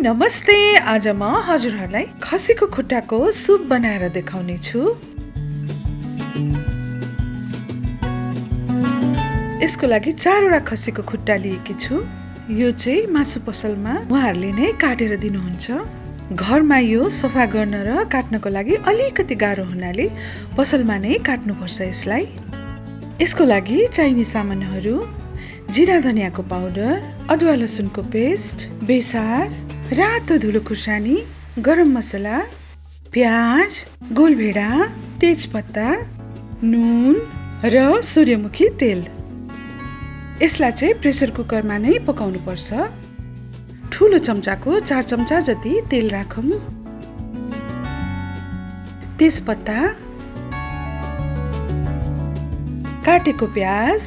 नमस्ते। आज म हजुरहरूलाई खसीको खुट्टाको सुप बनाएर देखाउने छु। यसको लागि 4 वटा खसीको खुट्टा लिएकी छु। यो चाहिँ मासु पसलमा उहाँहरूले नै काटेर दिनुहुन्छ। घरमा यो सफा गर्न र काट्नको लागि अलिकति गाह्रो हुनाले पसलमा नै काट्नुपर्छ यसलाई। यसको लागि चाहिने सामानहरू: जिरा धनियाको पाउडर, अदुवा लसुनको पेस्ट, बेसार, रातो धुलो खुर्सानी, गरम मसला, प्याज, गोलभेडा, तेजपत्ता, नुन र सूर्यमुखी तेल। यसलाई चाहिँ प्रेसर कुकरमा नै पकाउनु पर्छ। ठुलो चम्चाको 4 चम्चा जति तेल राखौं। तेजपत्ता, काटेको प्याज,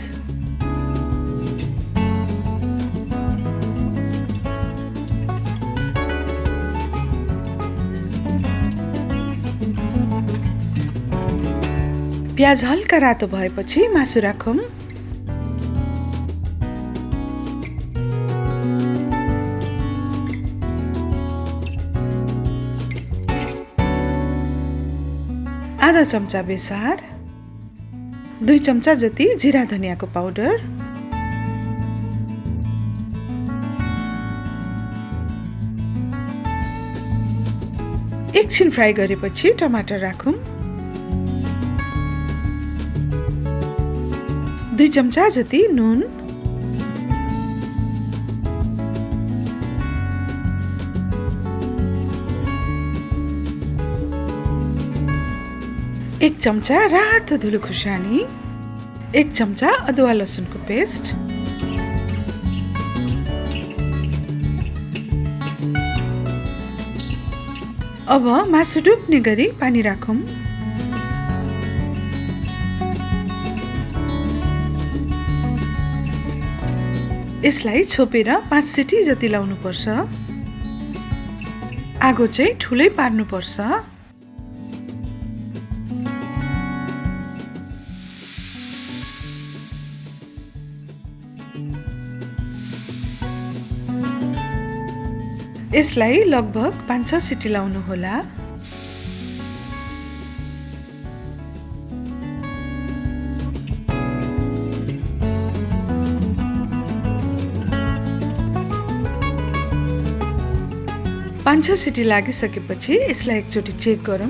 प्याज हल्का रातो भएपछि मासु राखौं। आधा चम्चा बेसार, 2 चम्चा जति जिरा धनियाको पाउडर, एकछिन फ्राई गरेपछि टमाटर राखौं। 2 चम्चा जति नुन, एक चम्चा रातो धुलो खुर्सानी, 1 चम्चा अदुवा लसुनको पेस्ट, अब मासु डुब्ने गरी पानी राखौं। यसलाई छोपेर 5 सिटी जति लाउनु पर्छ। आगो चाहिँ ठुलै पार्नु पर्छ। यसलाई लगभग 5-6 सिटी लाउनु होला। पाँच 6 सिटी लागिसकेपछि यसलाई एकचोटि चेक गरौँ।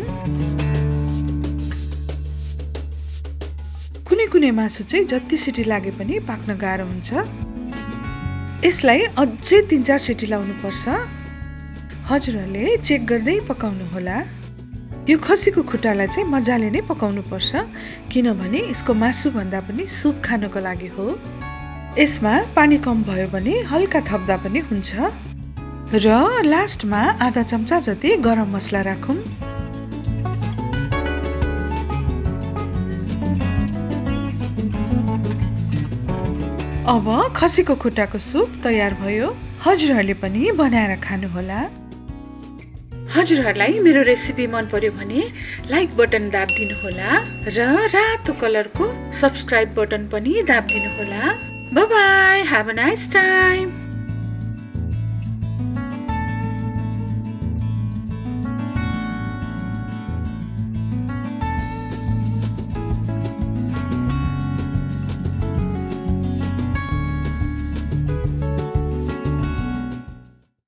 कुनै मासु चाहिँ जति सिटी लागे पनि पाक्न गाह्रो हुन्छ। यसलाई अझै 3-4 सिटी लाउनु पर्छ। हजुरहरूले चेक गर्दै पकाउनु होला। यो खसीको खुट्टालाई चाहिँ मजाले नै पकाउनु पर्छ, किनभने यसको मासु भन्दा पनि सुप खानको लागि हो। यसमा पानी कम भयो भने हल्का थप्दा पनि हुन्छ। र लास्टमा आधा चम्चा जति गरम मसला राखौं। अब खसीको खुट्टाको सुप तयार भयो। हजुरहरूले पनि बनाएर खानुहोला। हजुरहरूलाई मेरो रेसिपी मन पर्यो भने लाइक बटन दाबिदिनु होला र रातो कलरको सब्स्क्राइब बटन पनि दाबिदिनु होला। Bye bye, have a nice time.